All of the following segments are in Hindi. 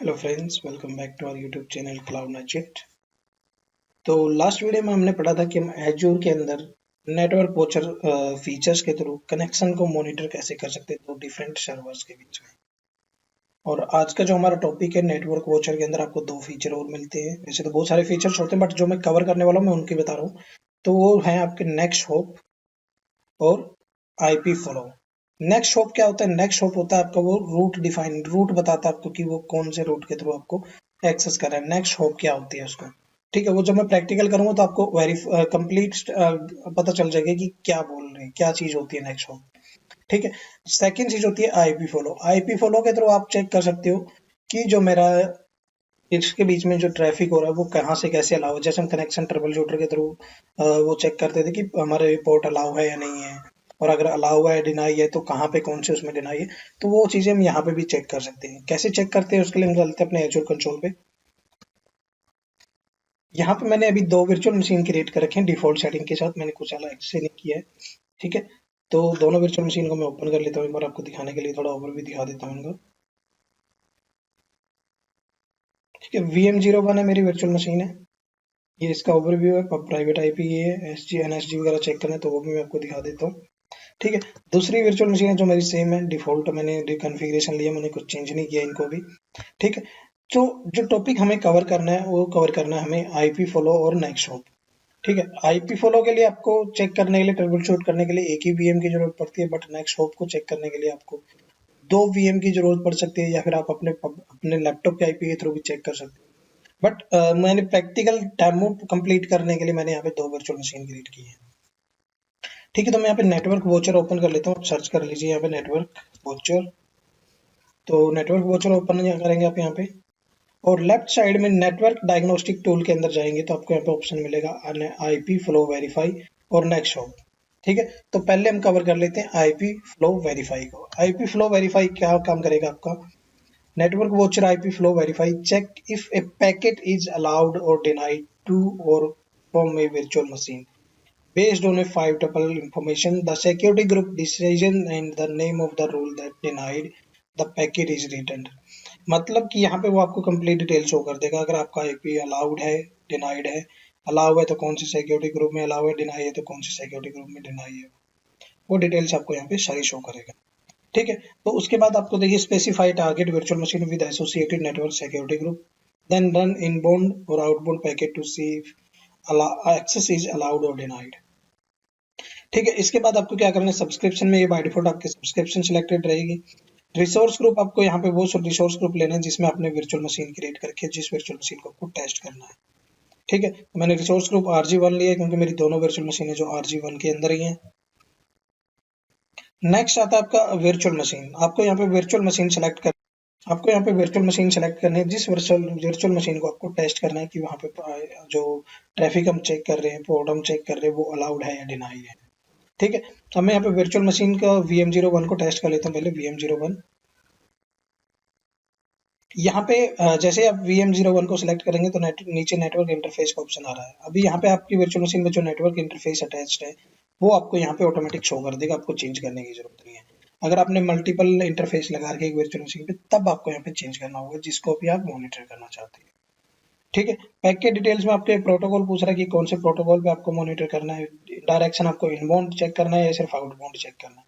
Hello friends, welcome back to our YouTube channel cloud नचिट। तो लास्ट वीडियो में हमने पढ़ा था कि हम एज्योर के अंदर नेटवर्क वॉचर फीचर्स के थ्रू कनेक्शन को मॉनिटर कैसे कर सकते हैं दो डिफरेंट सर्वर्स के बीच में। और आज का जो हमारा टॉपिक है नेटवर्क वॉचर के अंदर आपको दो फीचर और मिलते हैं। वैसे तो बहुत सारे फीचर्स होते हैं बट जो मैं कवर करने वाला हूँ मैं उनकी बता रहा हूँ। तो वो है आपके नेक्स्ट होप और आईपी फॉलो। नेक्स्ट होप क्या होता है? नेक्स्ट होप होता है आपका वो रूट बताता है आपको कि वो कौन से रूट के थ्रू आपको एक्सेस कर रहा है। नेक्स्ट होप क्या होती है उसको, ठीक है, वो जब मैं प्रैक्टिकल करूंगा तो आपको कंप्लीट पता चल जाएगा कि क्या बोल रहे हैं, क्या चीज होती है नेक्स्ट होप। ठीक है। सेकंड चीज होती है आईपी फॉलो। आईपी फॉलो के थ्रू आप चेक कर सकते हो कि जो मेरा इसके बीच में जो ट्रैफिक हो रहा है वो कहाँ से कैसे अलाउ है। जैसे हम कनेक्शन ट्रबल शूटर के थ्रू वो चेक करते थे कि हमारे पोर्ट अलाउ है या नहीं है, और अगर अलाउ है डिनाई है तो कहाँ पे कौन से उसमें डिनाई है। तो वो चीजें हम यहाँ पे भी चेक कर सकते हैं। कैसे चेक करते हैं उसके लिए हम चलते हैं अपने एज्योर कंसोल पे। यहाँ पे मैंने अभी दो वर्चुअल मशीन क्रिएट कर रखे हैं डिफॉल्ट सेटिंग के साथ, मैंने कुछ अलग से नहीं किया है। ठीक है। तो दोनों वर्चुअल मशीन को मैं ओपन कर लेता हूँ एक बार आपको दिखाने के लिए, थोड़ा ओवरव्यू दिखा देता हूँ इनको। ठीक है, VM01 है मेरी वर्चुअल मशीन है। ये इसका ओवरव्यू है। प्राइवेट आईपी ये है। एसजी एनएसजी वगैरह चेक करना है तो वो भी मैं आपको दिखा देता हूँ। ठीक है। दूसरी वर्चुअल मशीन है जो मेरी सेम है, डिफॉल्ट मैंने कॉन्फ़िगरेशन लिया, मैंने कुछ चेंज नहीं किया इनको भी। ठीक है। तो जो टॉपिक हमें कवर करना है वो कवर करना है हमें आईपी फॉलो और नेक्स्ट होप। ठीक है। आईपी फॉलो के लिए आपको चेक करने के लिए, ट्रबल शूट करने के लिए एक ही वीएम की जरूरत पड़ती है, बट नेक्स्ट होप को चेक करने के लिए आपको दो वीएम की जरूरत पड़ सकती है, या फिर आप अपने लैपटॉप के आईपी के थ्रू भी चेक कर सकते हैं। बट मैंने प्रैक्टिकल डेमो कंप्लीट करने के लिए मैंने यहाँ पे दो वर्चुअल मशीन क्रिएट की है। ठीक है। तो मैं यहाँ पे नेटवर्क वॉचर ओपन कर लेता हूँ। सर्च कर लीजिए यहाँ पे नेटवर्क वॉचर। तो नेटवर्क वॉचर ओपन करेंगे आप यहाँ पे, और लेफ्ट साइड में नेटवर्क डायग्नोस्टिक टूल के अंदर जाएंगे तो आपको यहाँ पे ऑप्शन मिलेगा आईपी फ्लो वेरीफाई और नेक्स्ट होप। ठीक है। तो पहले हम कवर कर लेते हैं आईपी फ्लो वेरीफाई को। आईपी फ्लो वेरीफाई क्या काम करेगा आपका? Network Watcher IP Flow Verify check if a packet is allowed or denied to or from a virtual machine. Based on a five-tuple information, the security group decision and the name of the rule that denied the packet is returned. मतलब कि यहाँ पे वो आपको कंप्लीट डिटेल शो कर देगा। अगर आपका आईपी अलाउड है, डिनाइड है। अलाउ है तो कौन से सिक्योरिटी ग्रुप में अलाउ है, डिनाई है तो कौन से सिक्योरिटी ग्रुप में डिनाई है, वो डिटेल्स आपको यहाँ पे सारी शो करेगा। ठीक है। तो उसके बाद आपको देखिए specify target virtual machine with associated network security group, then run inbound और outbound packet to see access is allowed और डिनाइड। ठीक है। इसके बाद आपको क्या करना है, सब्सक्रिप्शन में ये बाय डिफॉल्ट आपके सब्सक्रिप्शन सिलेक्टेड रहेगी। रिसोर्स ग्रुप आपको यहाँ पे वो रिसोर्स ग्रुप लेना है जिसमें आपने वर्चुअल मशीन क्रिएट करके जिस वर्चुअल मशीन को आपको टेस्ट करना है। ठीक है। तो मैंने रिसोर्स ग्रुप RG1 लिया है क्योंकि मेरी दोनों वर्चुअल मशीन है जो RG1 के अंदर ही है। नेक्स्ट आता है आपका वर्चुअल मशीन। आपको यहाँ पे वर्चुअल मशीन सेलेक्ट कर आपको यहाँ पे वर्चुअल मशीन सेलेक्ट करनी है जिस वर्चुअल मशीन को आपको टेस्ट करना है कि वहाँ पे जो ट्रैफिक हम चेक कर रहे हैं, पोर्ट हम चेक कर रहे हैं, वो अलाउड है या डिनाई है। ठीक है। तो मैं यहाँ पे वर्चुअल मशीन का VM01 को टेस्ट कर लेता हूँ पहले। VM01 यहाँ पे जैसे आप VM01 को सिलेक्ट करेंगे तो नीचे नेटवर्क इंटरफेस का ऑप्शन आ रहा है। अभी यहाँ पे आपकी वर्चुअल मशीन में जो नेटवर्क इंटरफेस अटैच्ड है वो आपको यहाँ पे ऑटोमेटिक शो कर देगा, आपको चेंज करने की जरूरत नहीं है। अगर आपने मल्टीपल इंटरफेस लगा रखे एक वर्चुअल मशीन पे तब आपको यहाँ पे चेंज करना होगा जिसको भी आप मॉनिटर करना चाहते हैं। ठीक है। पैकेट डिटेल्स में आपके प्रोटोकॉल पूछ रहा है कि कौन से प्रोटोकॉल पे आपको मॉनिटर करना है। डायरेक्शन आपको इनबाउंड चेक करना है या सिर्फ आउटबाउंड चेक करना है।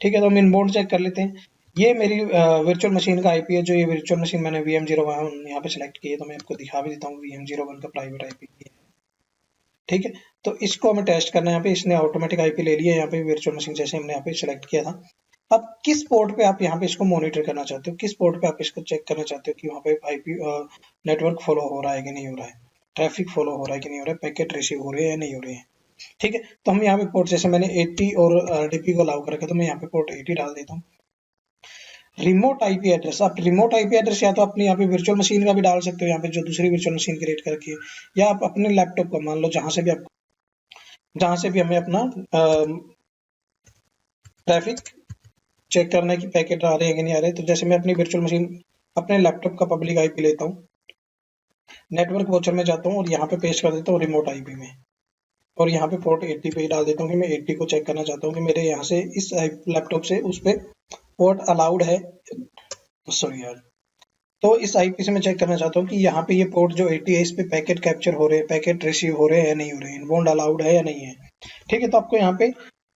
ठीक है। तो हम इनबाउंड चेक कर लेते हैं। ये मेरी वर्चुअल मशीन का आईपी है। जो ये वर्चुअल मशीन मैंने VM01 यहाँ पे सिलेक्ट की है तो मैं आपको दिखा भी देता हूँ। VM01 का प्राइवेट आईपी है। ठीक है। तो इसको हमें टेस्ट करना है। यहाँ पे इसने ऑटोमेटिक आईपी ले लिया है यहाँ पे वर्चुअल मशीन जैसे हमने यहाँ पे सिलेक्ट किया था। अब किस पोर्ट पे आप यहाँ पे इसको मॉनिटर करना चाहते हो, किस पोर्ट पे आप इसको चेक करना चाहते हो कि वहाँ पे आईपी नेटवर्क फॉलो हो रहा है कि नहीं हो रहा है, ट्रैफिक फॉलो हो रहा है कि नहीं हो रहा है, पैकेट रिसीव हो रहे हैं या नहीं हो रहे हैं। ठीक है। तो हम यहाँ पे पोर्ट जैसे मैंने 80 और RDP को अलाउ कर रखा है तो मैं यहाँ पे पोर्ट 80 डाल देता हूँ। रिमोट आईपी एड्रेस, आप रिमोट आईपी एड्रेस या तो अपनी यहाँ पे वर्चुअल मशीन का भी डाल सकते हो, यहाँ पे जो दूसरी वर्चुअल मशीन क्रिएट करके, या आप अपने लैपटॉप का मान लो जहां से भी हमें अपना ट्रैफिक चेक करना है कि पैकेट आ रहे हैं कि नहीं आ रहे। तो जैसे मैं अपनी वर्चुअल मशीन अपने लैपटॉप का पब्लिक आईपी लेता हूँ, नेटवर्क वॉचर में जाता हूँ और यहाँ पे पेस्ट कर देता हूँ रिमोट आईपी में, और यहाँ पे पोर्ट 80 पे ही डाल देता हूँ कि मैं 80 को चेक करना चाहता हूँ कि मेरे यहाँ से इस लैपटॉप से उस पे पोर्ट अलाउड है। सॉरी यार, तो इस आईपी से मैं चेक करना चाहता हूँ कि यहाँ पे ये पोर्ट जो 80 है इस पे पैकेट कैप्चर हो रहे हैं, पैकेट रिसीव हो रहे हैं या नहीं हो रहे हैं, इनबाउंड अलाउड है या नहीं है। ठीक है, तो आपको यहाँ पे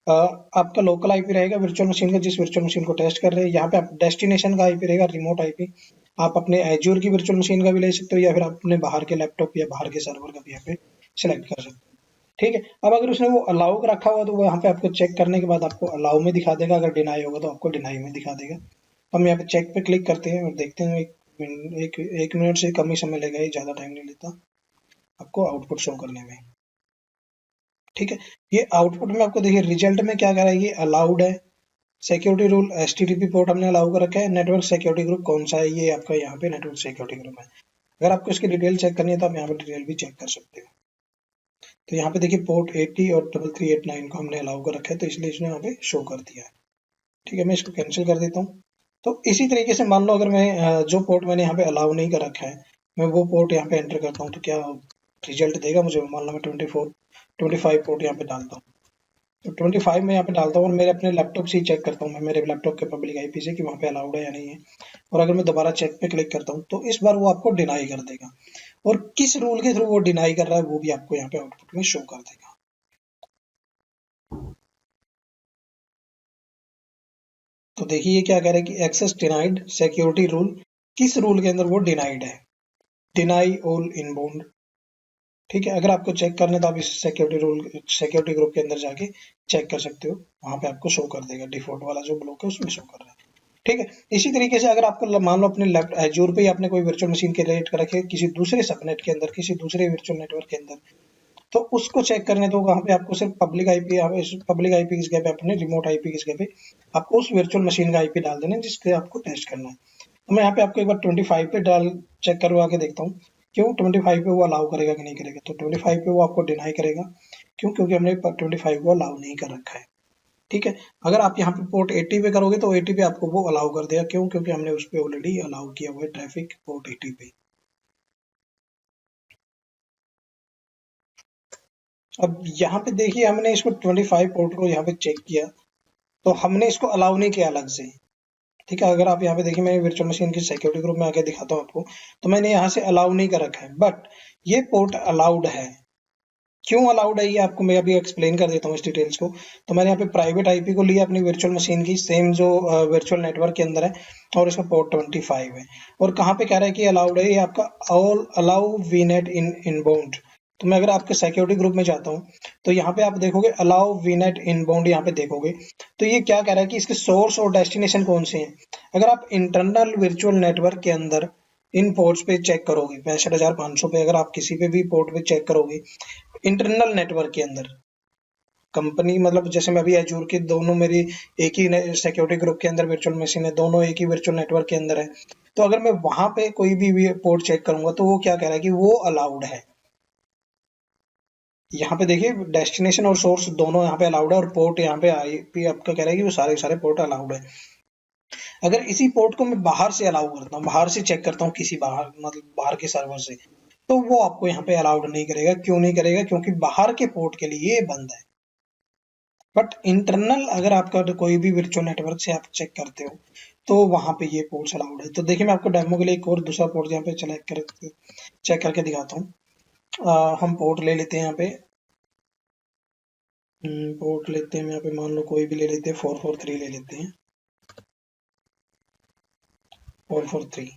आपका लोकल आईपी रहेगा वर्चुअल मशीन का, जिस वर्चुअल मशीन को टेस्ट कर रहे हैं। यहाँ पे आप डेस्टिनेशन का आईपी रहेगा, रिमोट आईपी। आप अपने एज्योर की वर्चुअल मशीन का भी ले सकते हो, या फिर आप अपने बाहर के लैपटॉप या बाहर के सर्वर का भी यहाँ पे सिलेक्ट कर सकते हो। ठीक है, अब अगर उसने वो अलाउ रखा हुआ तो वो यहाँ पे आपको चेक करने के बाद आपको अलाउ में दिखा देगा, अगर डिनाई होगा तो आपको डिनाई में दिखा देगा। हम यहाँ पे चेक पे क्लिक करते हैं और देखते हैं, एक मिनट से कम ही समय लेगा, ये ज्यादा टाइम नहीं लेता आपको आउटपुट शो करने में। ठीक है, ये आउटपुट में आपको देखिए रिजल्ट में क्या कर रहा है, ये अलाउड है, सिक्योरिटी रूल एचटीटीपी पोर्ट हमने अलाउ कर रखा है, नेटवर्क सिक्योरिटी ग्रुप कौन सा है, ये आपका यहाँ पे नेटवर्क सिक्योरिटी ग्रुप है। अगर आपको इसकी डिटेल चेक करनी है तो आप यहाँ पे डिटेल भी चेक कर सकते हो। तो यहाँ पे देखिए पोर्ट 80 और 3389 को हमने अलाउ कर रखा है, तो इसलिए इसने यहाँ पे शो कर दिया है। ठीक है, मैं इसको कैंसिल कर देता हूँ। तो इसी तरीके से मान लो अगर मैं जो पोर्ट मैंने यहाँ पे अलाउ नहीं कर रखा है, मैं वो पोर्ट यहाँ पे एंटर करता हूँ तो क्या रिजल्ट देगा मुझे। मान लो मैं 25 पोर्ट यहाँ पे डालता हूँ, तो 25 में यहाँ पे डालता हूँ और मेरे अपने लैपटॉप से ही चेक करता हूँ मैं, मेरे लैपटॉप के पब्लिक आईपी से कि वहाँ पे अलाउड है या नहीं है। और अगर मैं दोबारा चेक पे क्लिक करता हूँ तो इस बार वो आपको डिनाई कर देगा, और किस रूल के थ्रू वो डिनाई कर रहा है वो भी आपको यहाँ पे आउटपुट में शो कर देगा। तो देखिए ये क्या कह रहा है कि एक्सेस डिनाइड, सिक्योरिटी रूल, किस रूल के अंदर वो डिनाइड है, डिनाई ऑल इनबाउंड। ठीक है, अगर आपको चेक करना है तो आप इस सिक्योरिटी ग्रुप के अंदर जाके चेक कर सकते हो, वहां पे आपको शो कर देगा, डिफॉल्ट वाला जो ब्लॉक है उसमें शो कर रहा है। ठीक है, इसी तरीके से अगर आपको मान लो अपने लैपटॉप एज्योर पे ही आपने कोई वर्चुअल मशीन क्रिएट कर रखी है किसी दूसरे सबनेट के अंदर, किसी दूसरे वर्चुअल नेटवर्क के अंदर, तो उसको चेक करने तो वहां पे आपको सिर्फ पब्लिक आईपी की जगह पे अपने रिमोट आईपी की जगह पे आपको उस वर्चुअल मशीन का आईपी डाल देना है जिसके आपको टेस्ट करना है। तो मैं यहाँ पे आपको एक बार 25 पे डाल चेक करवा के देखता हूँ, क्यों 25 पे वो अलाउ करेगा कि नहीं करेगा। तो 25 पे वो आपको डिनाई करेगा, क्यों, क्योंकि हमने 25 को अलाउ नहीं कर रखा है। ठीक है, अगर आप यहाँ पे पोर्ट 80 पे करोगे तो 80 पे आपको वो अलाउ कर देगा, क्यों, क्योंकि हमने उस पर ऑलरेडी अलाउ किया हुआ है ट्रैफिक पोर्ट 80 पे। अब यहाँ पे देखिए हमने इसको 25 पोर्ट को यहाँ पे चेक किया, तो हमने इसको अलाउ नहीं किया अलग से। ठीक है, अगर आप यहाँ पे देखिए मैं वर्चुअल मशीन की सिक्योरिटी ग्रुप में आके दिखाता हूँ आपको, तो मैंने यहाँ से अलाउ नहीं कर रखा है, बट ये पोर्ट अलाउड है। क्यों अलाउड है ये आपको मैं अभी एक्सप्लेन कर देता हूँ इस डिटेल्स को। तो मैंने यहाँ पे प्राइवेट आईपी को लिया अपनी वर्चुअल मशीन की, सेम जो वर्चुअल नेटवर्क के अंदर है, और इसका पोर्ट 25 है। और कहाँ पे कह रहा है कि अलाउड है, ये आपका ऑल अलाउ वीनेट इन इनबाउंड। तो मैं अगर आपके सिक्योरिटी ग्रुप में जाता हूँ तो यहाँ पे आप देखोगे अलाउ वीनेट इनबाउंड, यहाँ पे देखोगे तो ये क्या कह रहा है कि इसके सोर्स और डेस्टिनेशन कौन से हैं। अगर आप इंटरनल वर्चुअल नेटवर्क के अंदर इन पोर्ट्स पे चेक करोगे, 65,500 पे अगर आप किसी पे भी पोर्ट पे चेक करोगे इंटरनल नेटवर्क के अंदर, कंपनी मतलब जैसे मैं अभी एजूर की दोनों मेरी एक ही सिक्योरिटी ग्रुप के अंदर वर्चुअल मशीन है, दोनों एक ही वर्चुअल नेटवर्क के अंदर है, तो अगर मैं वहां पे कोई भी पोर्ट चेक करूंगा तो वो क्या कह रहा है कि वो अलाउड है। यहाँ पे देखिए डेस्टिनेशन और सोर्स दोनों यहाँ पे अलाउड है, और पोर्ट यहाँ पे आईपी आपका कह रहा है कि वो सारे सारे पोर्ट अलाउड है। अगर इसी पोर्ट को मैं बाहर से अलाउ करता हूँ, बाहर से चेक करता हूँ किसी बाहर मतलब बाहर के सर्वर से, तो वो आपको यहाँ पे अलाउड नहीं करेगा। क्यों नहीं करेगा, क्योंकि बाहर के पोर्ट के लिए ये बंद है। बट इंटरनल अगर आपका कोई भी वर्चुअल नेटवर्क से आप चेक करते हो तो वहां पे ये पोर्ट्स अलाउड है। तो देखिए मैं आपको डेमो के लिए एक और दूसरा पोर्ट यहाँ पे चेक करके दिखाता हूँ। हम पोर्ट ले लेते हैं यहाँ पे, पोर्ट लेते हैं, यहाँ पे मान लो कोई भी ले लेते हैं, 443 ले लेते हैं, 443।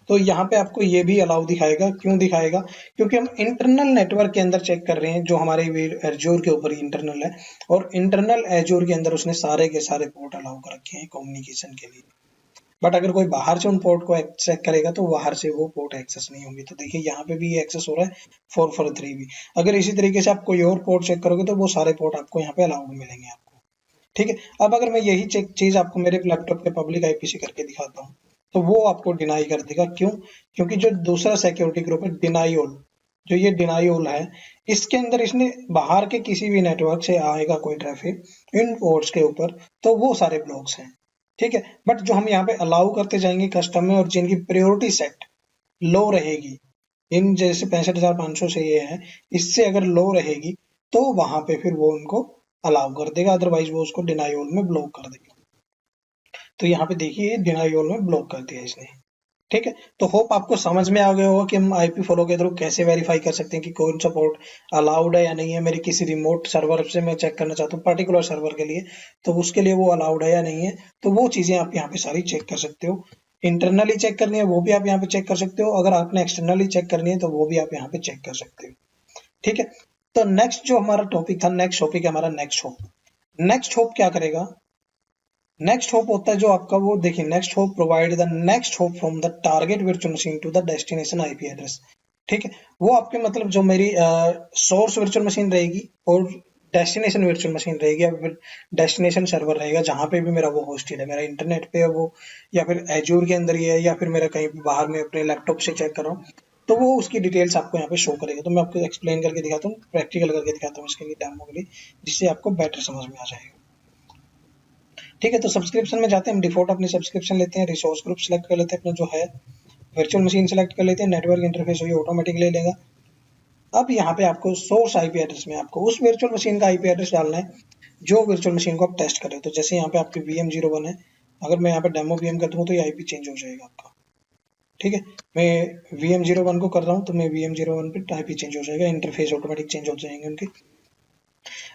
तो यहाँ पे आपको ये भी अलाउ दिखाएगा। क्यों दिखाएगा, क्योंकि हम इंटरनल नेटवर्क के अंदर चेक कर रहे हैं जो हमारे एजोर के ऊपर ही इंटरनल है, और इंटरनल एजोर के अंदर उसने सारे के सारे पोर्ट अलाउ कर रखे हैं कम्युनिकेशन के लिए। बट अगर कोई बाहर से उन पोर्ट को चेक करेगा तो बाहर से वो पोर्ट एक्सेस नहीं होंगे। तो देखिए यहाँ पे भी एक्सेस हो रहा है 443 भी। अगर इसी तरीके से आप कोई और पोर्ट चेक करोगे तो वो सारे पोर्ट आपको यहाँ पे अलाउड मिलेंगे आपको। ठीक है, अब अगर मैं यही चेक चीज आपको मेरे लैपटॉप के पब्लिक आईपी से करके दिखाता हूँ तो वो आपको डिनाई कर देगा। क्यों, क्योंकि जो दूसरा सिक्योरिटी ग्रुप है डिनाई ऑल, जो ये डिनाई ऑल है, इसके अंदर इसने बाहर के किसी भी नेटवर्क से आएगा कोई ट्रैफिक इन पोर्ट्स के ऊपर तो वो सारे ब्लॉक्स हैं। ठीक है, बट जो हम यहाँ पे अलाउ करते जाएंगे कस्टम में और जिनकी प्रायोरिटी सेट लो रहेगी, इन जैसे 65,500 से ये है, इससे अगर लो रहेगी तो वहां पे फिर वो उनको अलाउ कर देगा, अदरवाइज वो उसको डिनाई ऑल में ब्लॉक कर देगा। तो यहाँ पे देखिए डिनाई ऑल में ब्लॉक कर दिया इसने। ठीक है, तो होप आपको समझ में आ गया होगा कि हम आईपी फॉलो के थ्रू कैसे वेरीफाई कर सकते हैं कि कौन सा पोर्ट अलाउड है या नहीं है। मेरे किसी रिमोट सर्वर से मैं चेक करना चाहता हूँ पर्टिकुलर सर्वर के लिए, तो उसके लिए वो अलाउड है या नहीं है, तो वो चीजें आप यहाँ पे सारी चेक कर सकते हो। इंटरनली चेक करनी है वो भी आप यहाँ पे चेक कर सकते हो, अगर आपने एक्सटर्नली चेक करनी है तो वो भी आप यहाँ पे चेक कर सकते हो। ठीक है, तो नेक्स्ट जो हमारा टॉपिक था, नेक्स्ट टॉपिक है हमारा नेक्स्ट होप। नेक्स्ट होप क्या करेगा? नेक्स्ट होप होता है जो आपका, वो देखिए, next hop provide the next hop from the target virtual machine to the destination IP address. ठीक है, वो आपके मतलब जो मेरी सोर्स वर्चुअल मशीन रहेगी और डेस्टिनेशन वर्चुअल मशीन रहेगी, या फिर डेस्टिनेशन सर्वर रहेगा जहां पे भी मेरा वो होस्टेड है, मेरा इंटरनेट पे है वो, या फिर एज्योर के अंदर ही है, या फिर मेरा कहीं भी बाहर में अपने लैपटॉप से चेक कर रहा हूँ, तो वो उसकी डिटेल्स आपको यहाँ पे शो करेगा। तो मैं आपको एक्सप्लेन करके दिखाता हूँ, प्रैक्टिकल करके दिखाता हूँ इसके लिए, डेमो के लिए, जिससे आपको बेटर समझ में आ जाएगा। ठीक है, तो सब्सक्रिप्शन में जाते हैं, हम डिफॉल्ट अपनी सब्सक्रिप्शन लेते हैं, रिसोर्स ग्रुप सेलेक्ट कर लेते हैं, अपना जो है वर्चुअल मशीन सेलेक्ट कर लेते हैं, नेटवर्क इंटरफेस हुई ऑटोमेटिक ले लेगा। अब यहाँ पे आपको सोर्स आईपी एड्रेस में आपको उस वर्चुअल मशीन का आईपी एड्रेस डालना है जो वर्चुअल मशीन को आप टेस्ट कर रहे हो। तो जैसे यहाँ पे आपकी VM01 है, अगर मैं यहाँ पे डेमो VM कर दूँ तो ये आईपी चेंज हो जाएगा आपका। ठीक है, मैं VM01 को कर रहा हूँ तो मैं VM01 पे आईपी चेंज हो जाएगा, इंटरफेस ऑटोमेटिक चेंज हो जाएंगे उनके।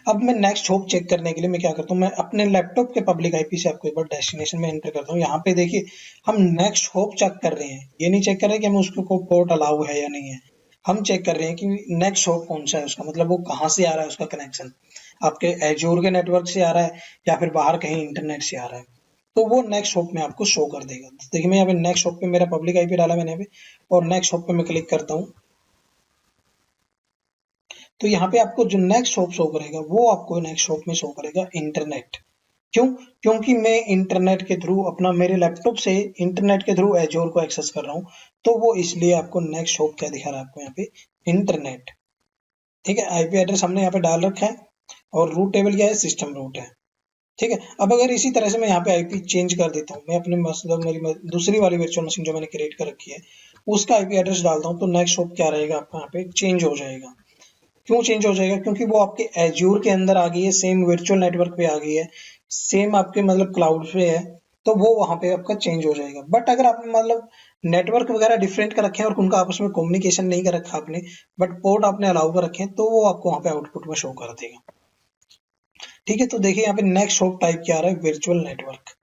अब मैं नेक्स्ट होप चेक करने के लिए मैं क्या करता हूँ, मैं अपने लैपटॉप के पब्लिक आईपी से आपको एक बार डेस्टिनेशन में एंटर करता हूँ। यहाँ पे देखिए, हम नेक्स्ट होप चेक कर रहे हैं, ये नहीं चेक कर रहे कि हम उसको पोर्ट अलाउ है या नहीं है। हम चेक कर रहे हैं कि नेक्स्ट होप कौन सा है उसका, मतलब वो कहाँ से आ रहा है, उसका कनेक्शन आपके एज्योर के नेटवर्क से आ रहा है या फिर बाहर कहीं इंटरनेट से आ रहा है, तो वो नेक्स्ट होप में आपको शो कर देगा। देखिए, मैं यहाँ पे नेक्स्ट होप पे मेरा पब्लिक आईपी डाला मैंने यहाँ पे, और नेक्स्ट होप पे मैं क्लिक करता हूँ, तो यहाँ पे आपको जो नेक्स्ट शॉप शो करेगा वो आपको नेक्स्ट शॉप में शो करेगा इंटरनेट। क्यों? क्योंकि मैं इंटरनेट के थ्रू अपना, मेरे लैपटॉप से इंटरनेट के थ्रू एज्योर को एक्सेस कर रहा हूँ, तो वो इसलिए आपको नेक्स्ट शॉप क्या दिखा रहा है आपको यहाँ पे, इंटरनेट। ठीक है, आईपी एड्रेस हमने यहाँ पे डाल रखा है, और रूट टेबल क्या है, सिस्टम रूट है। ठीक है, अब अगर इसी तरह से मैं यहाँ पे आईपी चेंज कर देता हूँ, मैं अपने मतलब मेरी दूसरी वाली वर्चुअल मशीन जो मैंने क्रिएट कर रखी है उसका आईपी एड्रेस डालता हूँ, तो नेक्स्ट शॉप क्या रहेगा आपका यहाँ पे, चेंज हो जाएगा। क्यों चेंज हो जाएगा? क्योंकि वो आपके एज्योर के अंदर आ गई है, सेम वर्चुअल नेटवर्क पे आ गई है, सेम आपके मतलब क्लाउड पे है, तो वो वहां पे आपका चेंज हो जाएगा। बट अगर आपने मतलब नेटवर्क वगैरह डिफरेंट कर रखे हैं और उनका आपस में कम्युनिकेशन नहीं कर रखा आपने, बट पोर्ट आपने अलाउ कर रखे हैं, तो वो आपको वहां पे आउटपुट में शो कर देगा। ठीक है, तो देखिए यहाँ पे नेक्स्ट शॉप टाइप क्या आ रहा है, वर्चुअल नेटवर्क।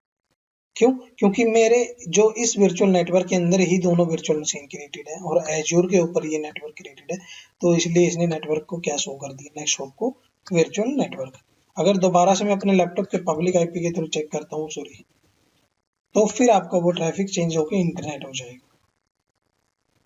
क्यों? क्योंकि मेरे जो इस वर्चुअल नेटवर्क के अंदर ही दोनों वर्चुअल मशीन क्रिएटेड है और एज्योर के ऊपर ये नेटवर्क क्रिएटेड है, तो इसलिए इसने नेटवर्क को क्या शो कर दिया, नेक्स्ट शॉप को वर्चुअल नेटवर्क। अगर दोबारा से मैं अपने लैपटॉप के पब्लिक आईपी के थ्रू चेक करता हूँ, सॉरी, तो फिर आपका वो ट्रैफिक चेंज होकर इंटरनेट हो जाएगा।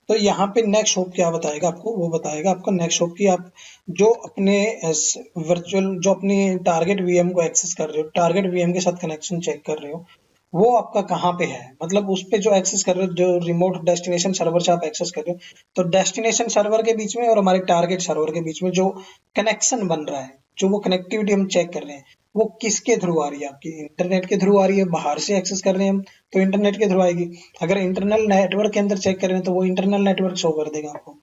तो यहाँ पे नेक्स्ट शॉप क्या बताएगा आपको, वो बताएगा आपका नेक्स्ट शॉप की आप जो अपने वर्चुअल, जो अपनी टारगेट वीएम को एक्सेस कर रहे हो, टारगेट वीएम के साथ कनेक्शन चेक कर रहे हो, वो आपका कहाँ पे है, मतलब उस पे जो एक्सेस कर रहे हो, जो रिमोट डेस्टिनेशन सर्वर से आप एक्सेस कर रहे हो, तो डेस्टिनेशन सर्वर के बीच में और हमारे टारगेट सर्वर के बीच में जो कनेक्शन बन रहा है, जो वो कनेक्टिविटी हम चेक कर रहे हैं, वो किसके थ्रू आ रही है, आपकी इंटरनेट के थ्रू आ रही है, बाहर से एक्सेस कर रहे हैं हम तो इंटरनेट के थ्रू आएगी। अगर इंटरनल नेटवर्क के अंदर चेक कर रहे हैं तो वो इंटरनल नेटवर्क शो कर देगा आपको।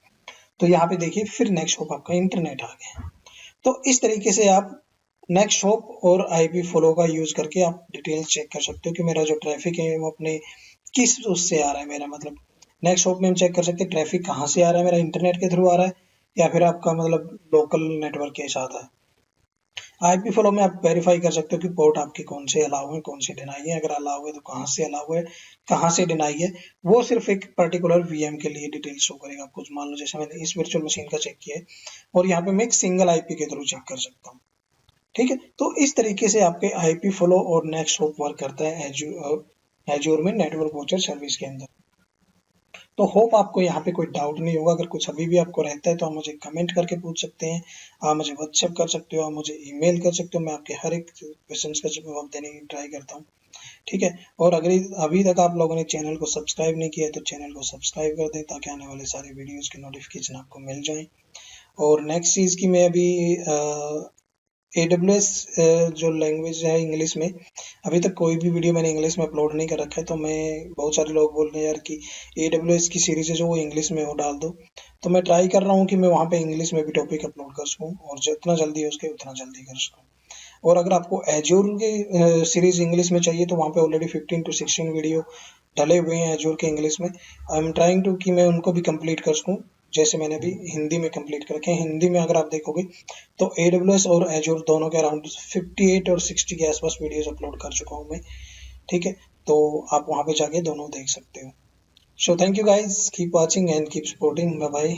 तो यहाँ पे देखिए, फिर नेक्स्ट होप आपका इंटरनेट आ गया। तो इस तरीके से आप नेक्स्ट होप और आईपी फॉलो का यूज करके आप डिटेल्स चेक कर सकते हो कि मेरा जो ट्रैफिक है वो अपने किस उससे आ रहा है, मेरा मतलब नेक्स्ट होप में हम चेक कर सकते हैं ट्रैफिक कहाँ से आ रहा है, मेरा इंटरनेट के थ्रू आ रहा है या फिर आपका मतलब लोकल नेटवर्क के साथ है। आईपी फॉलो में आप वेरीफाई कर सकते हो कि पोर्ट आपके कौन से अलाउ है, कौन से डिनाई है, अगर अलाउ है तो कहाँ से अलाउ है, कहाँ से डिनाई है। वो सिर्फ एक पर्टिकुलर वीएम के लिए डिटेल शो करेगा आपको। मान लो जैसे मैंने इस वर्चुअल मशीन का चेक किया है और यहाँ पे मैं एक सिंगल आईपी के थ्रू चेक कर सकता हूँ। ठीक है, तो इस तरीके से आपके आईपी फॉलो और नेक्स्ट होप वर्क करता है एज्योर में नेटवर्क वॉचर सर्विस के अंदर। तो होप आपको यहाँ पे कोई डाउट नहीं होगा। अगर कुछ अभी भी आपको रहता है तो आप मुझे कमेंट करके पूछ सकते हैं, आप मुझे व्हाट्सएप कर सकते हो, आप मुझे ईमेल कर सकते हो, मैं आपके हर एक क्वेश्चन का जवाब देने की ट्राई करता हूँ। ठीक है, और अगर अभी तक आप लोगों ने चैनल को सब्सक्राइब नहीं किया है तो चैनल को सब्सक्राइब कर दें ताकि आने वाले सारे वीडियोस के नोटिफिकेशन आपको मिल जाएं। और नेक्स्ट चीज़ की मैं अभी AWS जो लैंग्वेज है इंग्लिश में, अभी तक कोई भी वीडियो मैंने इंग्लिश में अपलोड नहीं कर रखा है, तो मैं, बहुत सारे लोग बोल रहे हैं यार कि AWS की सीरीज है जो वो इंग्लिश में वो डाल दो, तो मैं ट्राई कर रहा हूँ कि मैं वहाँ पे इंग्लिश में भी टॉपिक अपलोड कर सकूँ और जितना जल्दी हो सके उतना जल्दी कर सकूँ। और अगर आपको एज्योर की सीरीज इंग्लिश में चाहिए तो वहाँ पे ऑलरेडी 15 to 16 वीडियो डले हुए हैं एजूर के इंग्लिश में। आई एम ट्राइंग टू कि मैं उनको भी कंप्लीट कर सकूं, जैसे मैंने अभी हिंदी में कंप्लीट कर रखे हैं। हिंदी में अगर आप देखोगे तो AWS और एजूर दोनों के अराउंड 58 और 60 के आसपास वीडियोस अपलोड कर चुका हूं मैं। ठीक है, तो आप वहां पे जाके दोनों देख सकते हो। So thank you guys, keep watching and keep supporting, bye bye.